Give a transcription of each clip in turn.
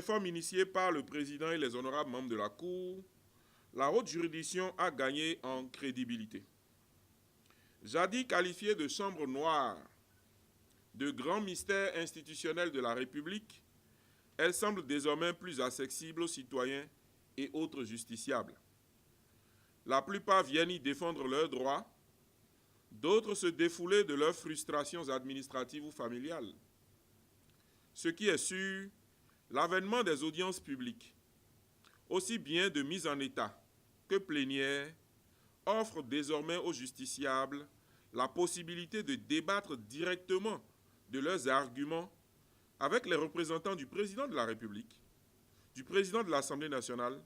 réformes initiées par le président et les honorables membres de la Cour, la haute juridiction a gagné en crédibilité. Jadis qualifiée de chambre noire, de grand mystère institutionnel de la République, elle semble désormais plus accessible aux citoyens et autres justiciables. La plupart viennent y défendre leurs droits, d'autres se défouler de leurs frustrations administratives ou familiales. Ce qui est sûr, l'avènement des audiences publiques, aussi bien de mise en état que plénière, offre désormais aux justiciables la possibilité de débattre directement de leurs arguments avec les représentants du président de la République, du président de l'Assemblée nationale,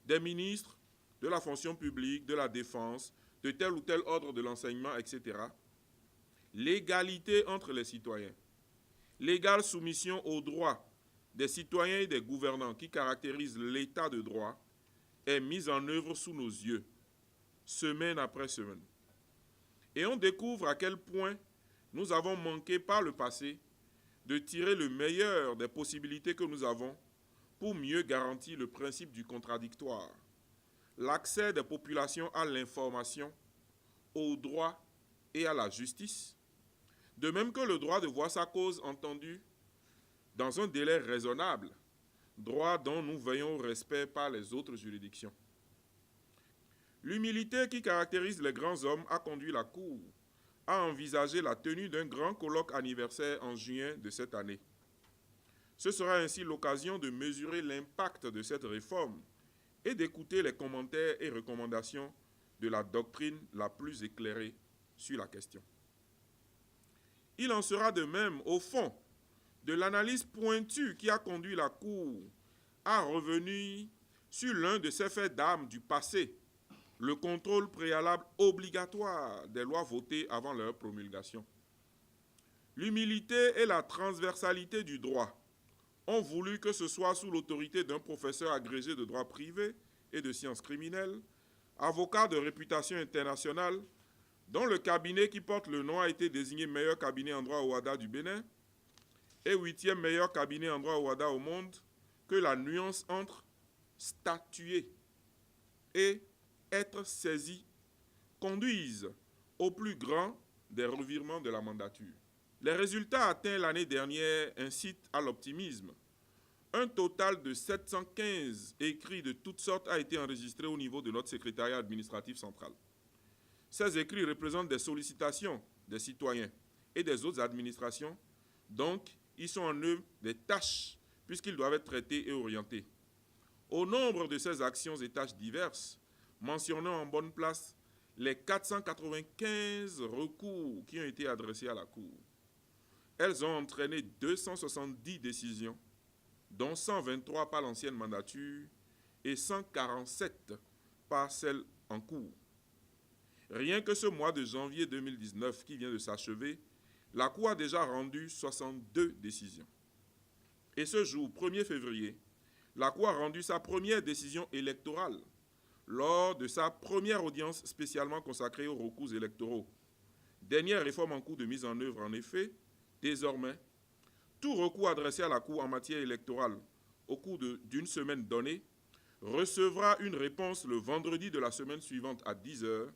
des ministres, de la fonction publique, de la défense, de tel ou tel ordre de l'enseignement, etc. L'égalité entre les citoyens, l'égale soumission aux droits des citoyens et des gouvernants qui caractérisent l'état de droit est mise en œuvre sous nos yeux, semaine après semaine. Et on découvre à quel point nous avons manqué par le passé de tirer le meilleur des possibilités que nous avons pour mieux garantir le principe du contradictoire, l'accès des populations à l'information, aux droits et à la justice, de même que le droit de voir sa cause entendue dans un délai raisonnable, droit dont nous veillons au respect par les autres juridictions. L'humilité qui caractérise les grands hommes a conduit la Cour à envisager la tenue d'un grand colloque anniversaire en juin de cette année. Ce sera ainsi l'occasion de mesurer l'impact de cette réforme et d'écouter les commentaires et recommandations de la doctrine la plus éclairée sur la question. Il en sera de même, au fond, de l'analyse pointue qui a conduit la Cour à revenir sur l'un de ces faits d'armes du passé, le contrôle préalable obligatoire des lois votées avant leur promulgation. L'humilité et la transversalité du droit ont voulu que ce soit sous l'autorité d'un professeur agrégé de droit privé et de sciences criminelles, avocat de réputation internationale, dont le cabinet qui porte le nom a été désigné meilleur cabinet en droit OHADA du Bénin et 8e meilleur cabinet en droit OHADA au monde, que la nuance entre statuer et être saisi conduisent au plus grand des revirements de la mandature. Les résultats atteints l'année dernière incitent à l'optimisme. Un total de 715 écrits de toutes sortes a été enregistré au niveau de notre secrétariat administratif central. Ces écrits représentent des sollicitations des citoyens et des autres administrations, donc ils sont en eux des tâches puisqu'ils doivent être traités et orientés. Au nombre de ces actions et tâches diverses, mentionnons en bonne place les 495 recours qui ont été adressés à la Cour. Elles ont entraîné 270 décisions, dont 123 par l'ancienne mandature et 147 par celle en cours. Rien que ce mois de janvier 2019 qui vient de s'achever, la Cour a déjà rendu 62 décisions. Et ce jour, 1er février, la Cour a rendu sa première décision électorale lors de sa première audience spécialement consacrée aux recours électoraux. Dernière réforme en cours de mise en œuvre, en effet, désormais, tout recours adressé à la Cour en matière électorale au cours d'une semaine donnée recevra une réponse le vendredi de la semaine suivante à 10 h,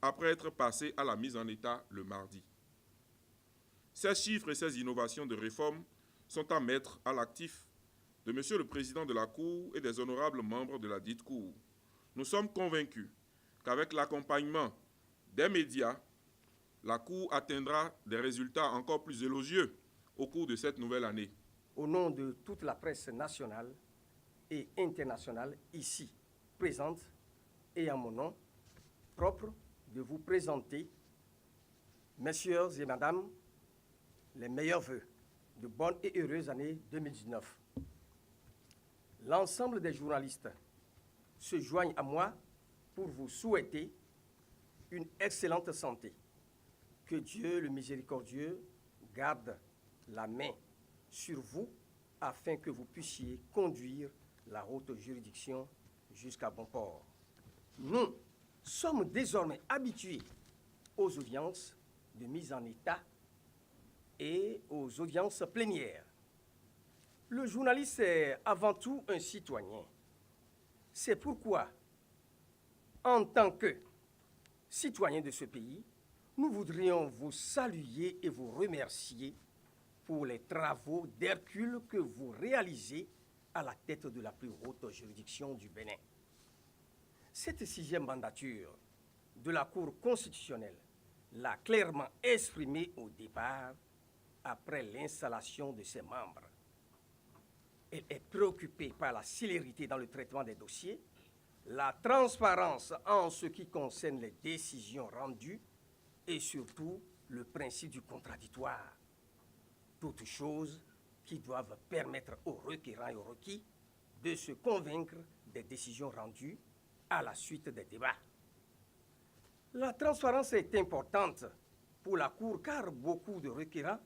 après être passé à la mise en état le mardi. Ces chiffres et ces innovations de réforme sont à mettre à l'actif de Monsieur le Président de la Cour et des honorables membres de la dite Cour. Nous sommes convaincus qu'avec l'accompagnement des médias, la Cour atteindra des résultats encore plus élogieux au cours de cette nouvelle année. Au nom de toute la presse nationale et internationale ici présente et à mon nom propre de vous présenter, messieurs et madame, les meilleurs vœux de bonne et heureuse année 2019. L'ensemble des journalistes se joignent à moi pour vous souhaiter une excellente santé. Que Dieu le miséricordieux garde la main sur vous afin que vous puissiez conduire la haute juridiction jusqu'à bon port. Nous sommes désormais habitués aux audiences de mise en état et aux audiences plénières. Le journaliste est avant tout un citoyen. C'est pourquoi, en tant que citoyen de ce pays, nous voudrions vous saluer et vous remercier pour les travaux d'Hercule que vous réalisez à la tête de la plus haute juridiction du Bénin. Cette 6e mandature de la Cour constitutionnelle l'a clairement exprimé au départ après l'installation de ses membres. Elle est préoccupée par la célérité dans le traitement des dossiers, la transparence en ce qui concerne les décisions rendues et surtout le principe du contradictoire. Toutes choses qui doivent permettre aux requérants et aux requis de se convaincre des décisions rendues à la suite des débats. La transparence est importante pour la Cour car beaucoup de requérants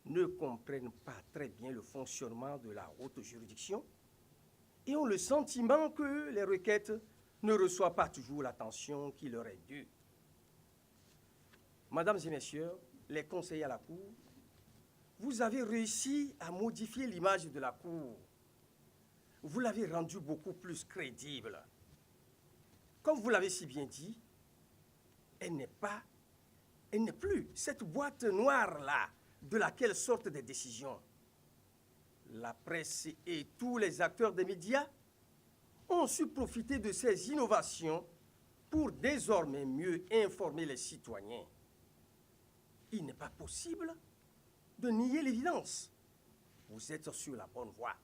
ne comprennent pas très bien le fonctionnement de la haute juridiction et ont le sentiment que les requêtes ne reçoivent pas toujours l'attention qui leur est due. Mesdames et messieurs, les conseillers à la Cour, vous avez réussi à modifier l'image de la Cour. Vous l'avez rendue beaucoup plus crédible. Comme vous l'avez si bien dit, elle n'est plus cette boîte noire-là de laquelle sortent des décisions. La presse et tous les acteurs des médias ont su profiter de ces innovations pour désormais mieux informer les citoyens. Il n'est pas possible de nier l'évidence. Vous êtes sur la bonne voie.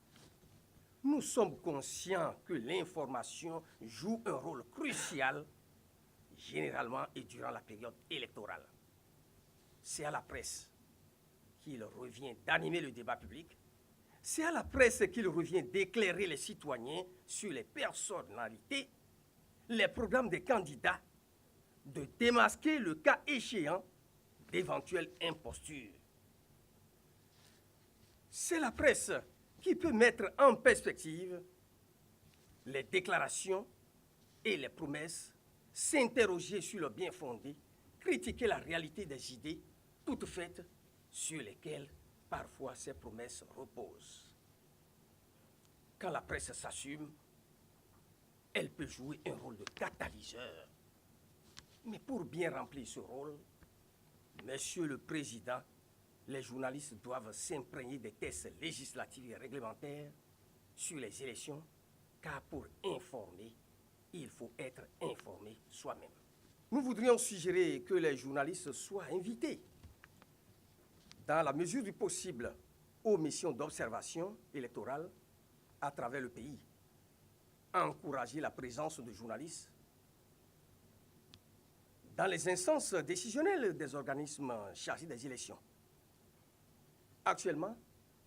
Nous sommes conscients que l'information joue un rôle crucial, généralement et durant la période électorale. C'est à la presse qu'il revient d'animer le débat public. C'est à la presse qu'il revient d'éclairer les citoyens sur les personnalités, les programmes des candidats, de démasquer le cas échéant d'éventuelles impostures. C'est la presse qui peut mettre en perspective les déclarations et les promesses, s'interroger sur le bien fondé, critiquer la réalité des idées, toutes faites sur lesquelles parfois ces promesses reposent. Quand la presse s'assume, elle peut jouer un rôle de catalyseur. Mais pour bien remplir ce rôle, Monsieur le Président, les journalistes doivent s'imprégner des tests législatifs et réglementaires sur les élections, car pour informer, il faut être informé soi-même. Nous voudrions suggérer que les journalistes soient invités, dans la mesure du possible, aux missions d'observation électorale à travers le pays. Encourager la présence de journalistes dans les instances décisionnelles des organismes chargés des élections. Actuellement,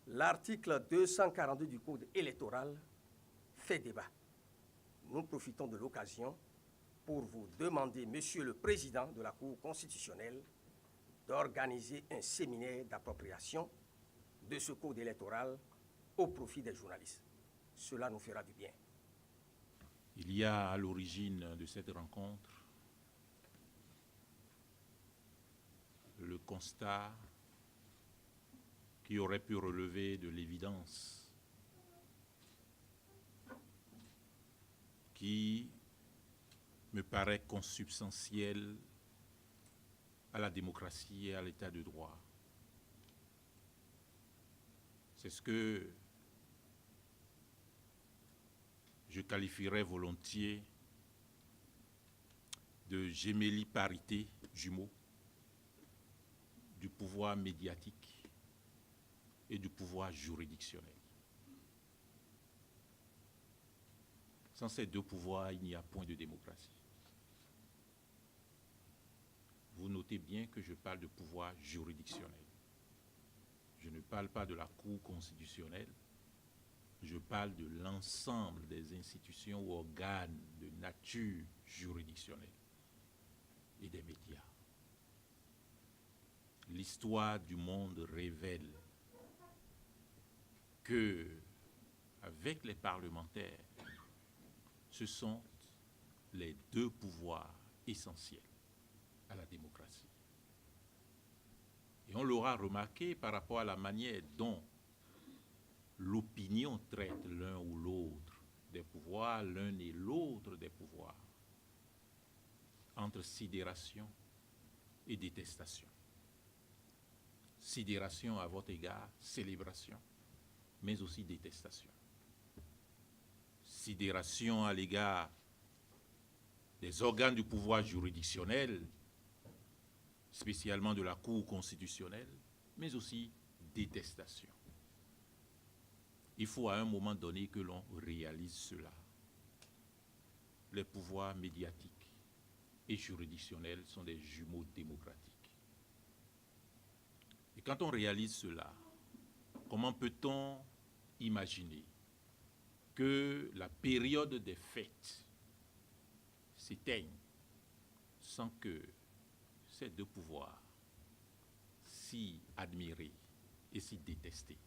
l'article 242 du Code électoral fait débat. Nous profitons de l'occasion pour vous demander, Monsieur le Président de la Cour constitutionnelle, d'organiser un séminaire d'appropriation de ce code électoral au profit des journalistes. Cela nous fera du bien. Il y a à l'origine de cette rencontre le constat qui aurait pu relever de l'évidence, qui me paraît consubstantiel à la démocratie et à l'état de droit. C'est ce que je qualifierais volontiers de gémelliparité jumeau du pouvoir médiatique et du pouvoir juridictionnel. Sans ces deux pouvoirs, il n'y a point de démocratie. Vous notez bien que je parle de pouvoir juridictionnel. Je ne parle pas de la Cour constitutionnelle, je parle de l'ensemble des institutions ou organes de nature juridictionnelle et des médias. L'histoire du monde révèle que, avec les parlementaires, ce sont les deux pouvoirs essentiels à la démocratie. Et on l'aura remarqué par rapport à la manière dont l'opinion traite l'un ou l'autre des pouvoirs, l'un et l'autre des pouvoirs, entre sidération et détestation. Sidération à votre égard, célébration, mais aussi détestation. Sidération à l'égard des organes du pouvoir juridictionnel, spécialement de la Cour constitutionnelle, mais aussi détestation. Il faut à un moment donné que l'on réalise cela. Les pouvoirs médiatiques et juridictionnels sont des jumeaux démocratiques. Et quand on réalise cela, comment peut-on imaginer que la période des fêtes s'éteigne sans que ces deux pouvoirs, si admirés et si détestés,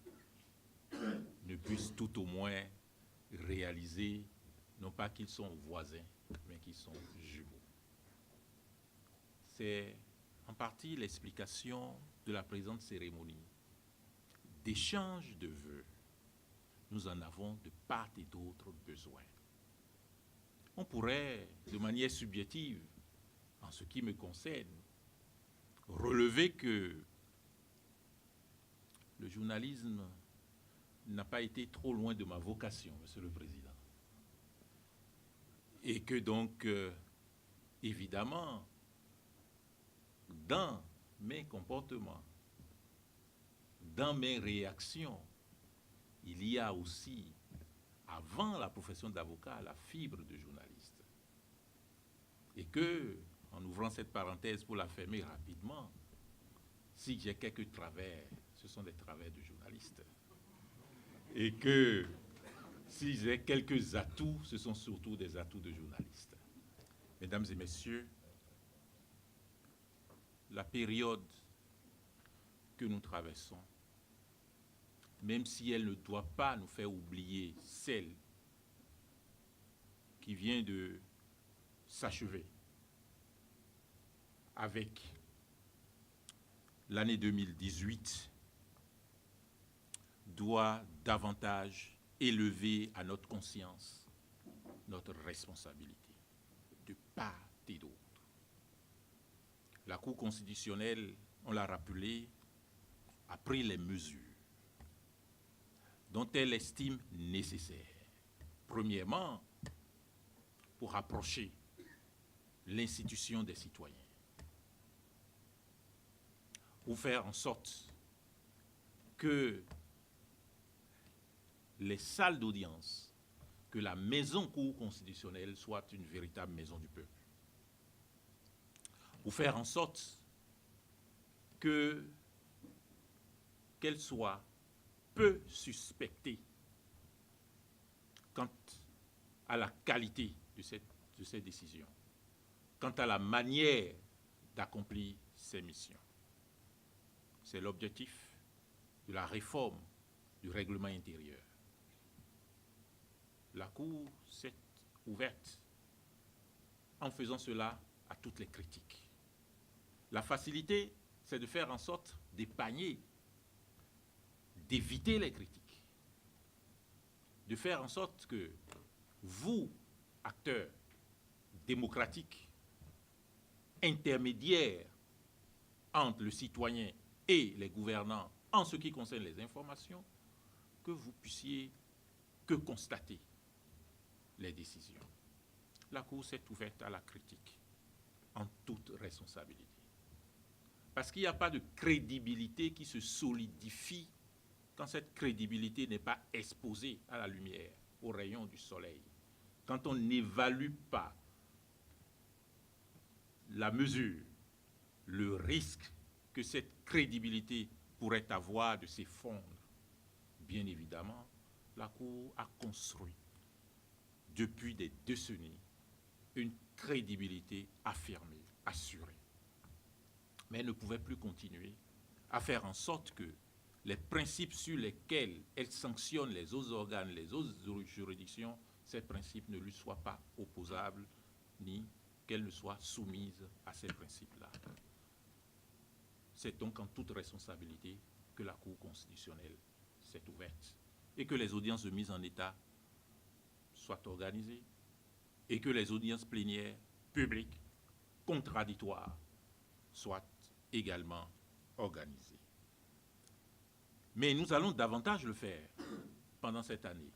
ne puissent tout au moins réaliser, non pas qu'ils sont voisins, mais qu'ils sont jumeaux. C'est en partie l'explication de la présente cérémonie. D'échange de vœux, nous en avons de part et d'autre besoin. On pourrait, de manière subjective, en ce qui me concerne, relever que le journalisme n'a pas été trop loin de ma vocation, Monsieur le Président. Et que donc, évidemment, dans mes comportements, dans mes réactions, il y a aussi, avant la profession d'avocat, la fibre de journaliste. Et que, en ouvrant cette parenthèse pour la fermer rapidement, si j'ai quelques travers, ce sont des travers de journaliste. Et que si j'ai quelques atouts, ce sont surtout des atouts de journaliste. Mesdames et messieurs, la période que nous traversons, même si elle ne doit pas nous faire oublier celle qui vient de s'achever avec l'année 2018, doit davantage élever à notre conscience notre responsabilité, de part et d'autre. La Cour constitutionnelle, on l'a rappelé, a pris les mesures dont elle estime nécessaires. Premièrement, pour rapprocher l'institution des citoyens, pour faire en sorte que les salles d'audience, que la maison Cour constitutionnelle soit une véritable maison du peuple. Pour faire en sorte qu'elle soit peu suspectée quant à la qualité de ces décisions, quant à la manière d'accomplir ces missions. C'est l'objectif de la réforme du règlement intérieur. La Cour s'est ouverte en faisant cela à toutes les critiques. La facilité, c'est de faire en sorte d'épargner, d'éviter les critiques, de faire en sorte que vous, acteurs démocratiques, intermédiaires entre le citoyen et les gouvernants en ce qui concerne les informations, que vous puissiez que constater les décisions. La Cour s'est ouverte à la critique en toute responsabilité. Parce qu'il n'y a pas de crédibilité qui se solidifie quand cette crédibilité n'est pas exposée à la lumière, aux rayons du soleil. Quand on n'évalue pas la mesure, le risque que cette crédibilité pourrait avoir de s'effondrer. Bien évidemment, la Cour a construit depuis des décennies une crédibilité affirmée, assurée. Mais elle ne pouvait plus continuer à faire en sorte que les principes sur lesquels elle sanctionne les autres organes, les autres juridictions, ces principes ne lui soient pas opposables, ni qu'elle ne soit soumise à ces principes-là. C'est donc en toute responsabilité que la Cour constitutionnelle s'est ouverte et que les audiences de mise en état soient organisées et que les audiences plénières publiques contradictoires soient également organisées. Mais nous allons davantage le faire pendant cette année.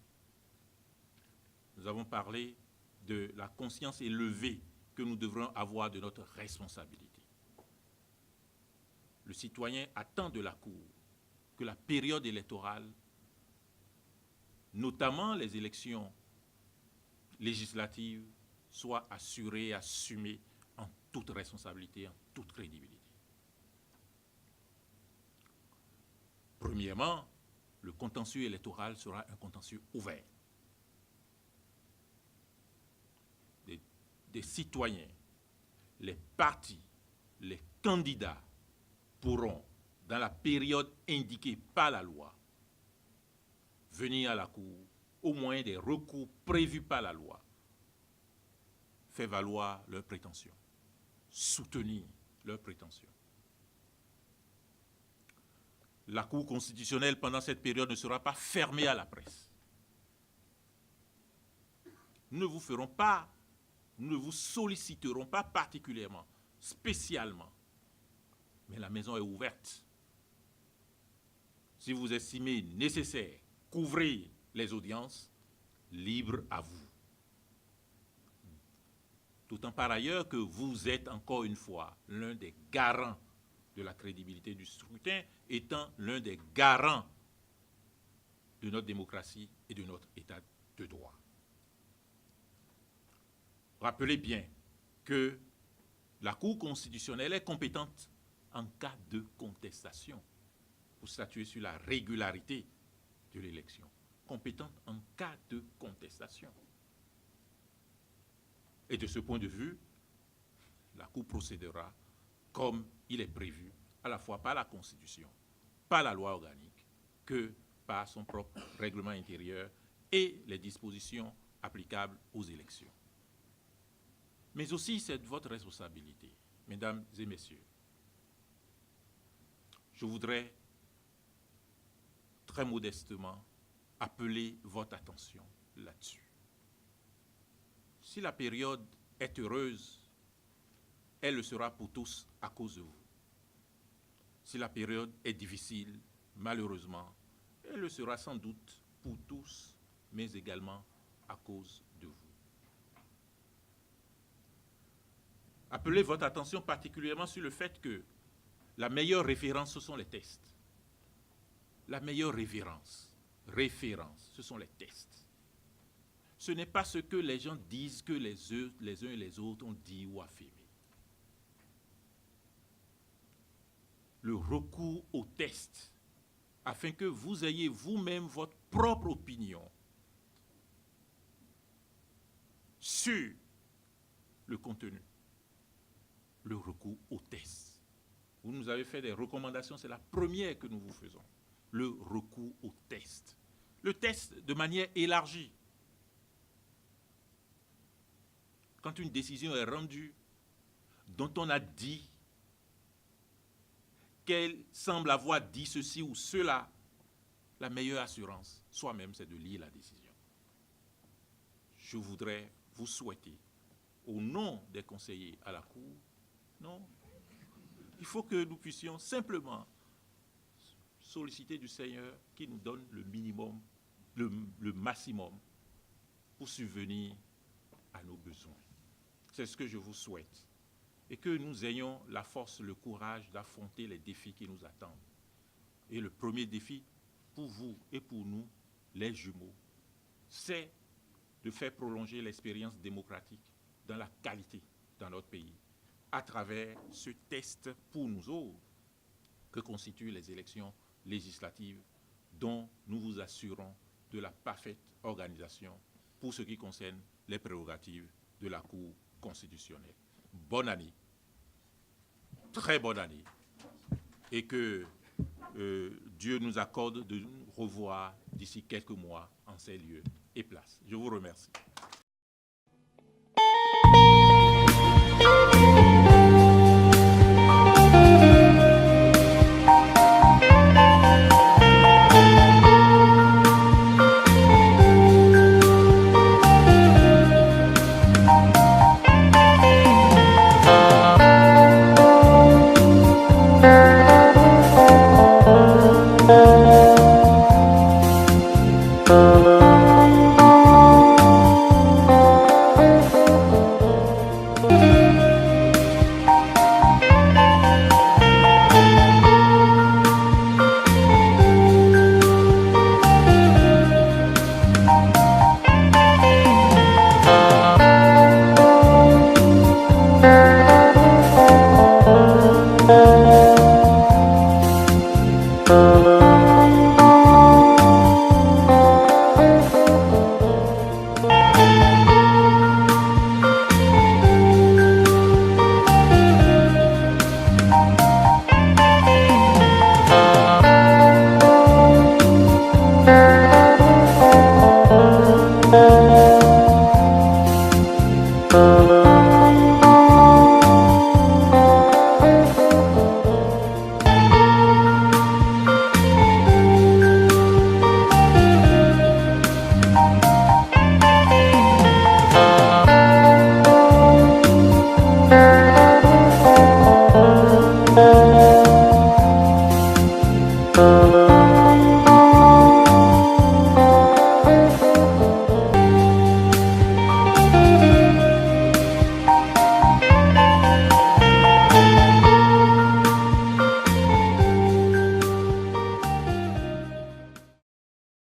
Nous avons parlé de la conscience élevée que nous devrons avoir de notre responsabilité. Le citoyen attend de la Cour que la période électorale, notamment les élections législatives, soit assurée et assumée en toute responsabilité, en toute crédibilité. Premièrement, le contentieux électoral sera un contentieux ouvert. Des citoyens, les partis, les candidats pourront, dans la période indiquée par la loi, venir à la Cour au moyen des recours prévus par la loi, faire valoir leurs prétentions, soutenir leurs prétentions. La Cour constitutionnelle, pendant cette période, ne sera pas fermée à la presse. Nous ne vous solliciterons pas particulièrement, spécialement, mais la maison est ouverte. Si vous estimez nécessaire couvrir les audiences, libre à vous. D'autant par ailleurs que vous êtes encore une fois l'un des garants de la crédibilité du scrutin, étant l'un des garants de notre démocratie et de notre état de droit. Rappelez bien que la Cour constitutionnelle est compétente en cas de contestation pour statuer sur la régularité de l'élection. Compétente en cas de contestation. Et de ce point de vue, la Cour procédera comme il est prévu, à la fois par la Constitution, par la loi organique, que par son propre règlement intérieur et les dispositions applicables aux élections. Mais aussi, c'est de votre responsabilité, mesdames et messieurs. Je voudrais très modestement appeler votre attention là-dessus. Si la période est heureuse, elle le sera pour tous à cause de vous. Si la période est difficile, malheureusement, elle le sera sans doute pour tous, mais également à cause de vous. Appelez votre attention particulièrement sur le fait que la meilleure référence, ce sont les tests. La meilleure référence, ce sont les tests. Ce n'est pas ce que les gens disent que les uns et les autres ont dit ou affirmé. Le recours au test, afin que vous ayez vous-même votre propre opinion sur le contenu. Le recours au test. Vous nous avez fait des recommandations, c'est la première que nous vous faisons. Le recours au test. Le test de manière élargie. Quand une décision est rendue, dont on a dit qu'elle semble avoir dit ceci ou cela, la meilleure assurance, soi-même, c'est de lire la décision. Je voudrais vous souhaiter, au nom des conseillers à la Cour, non, il faut que nous puissions simplement solliciter du Seigneur qui nous donne le minimum, le maximum pour subvenir à nos besoins. C'est ce que je vous souhaite. Et que nous ayons la force, le courage d'affronter les défis qui nous attendent. Et le premier défi, pour vous et pour nous, les jumeaux, c'est de faire prolonger l'expérience démocratique dans la qualité dans notre pays, à travers ce test pour nous autres que constituent les élections législatives dont nous vous assurons de la parfaite organisation pour ce qui concerne les prérogatives de la Cour constitutionnelle. Bonne année, très bonne année, et que Dieu nous accorde de nous revoir d'ici quelques mois en ces lieux et places. Je vous remercie.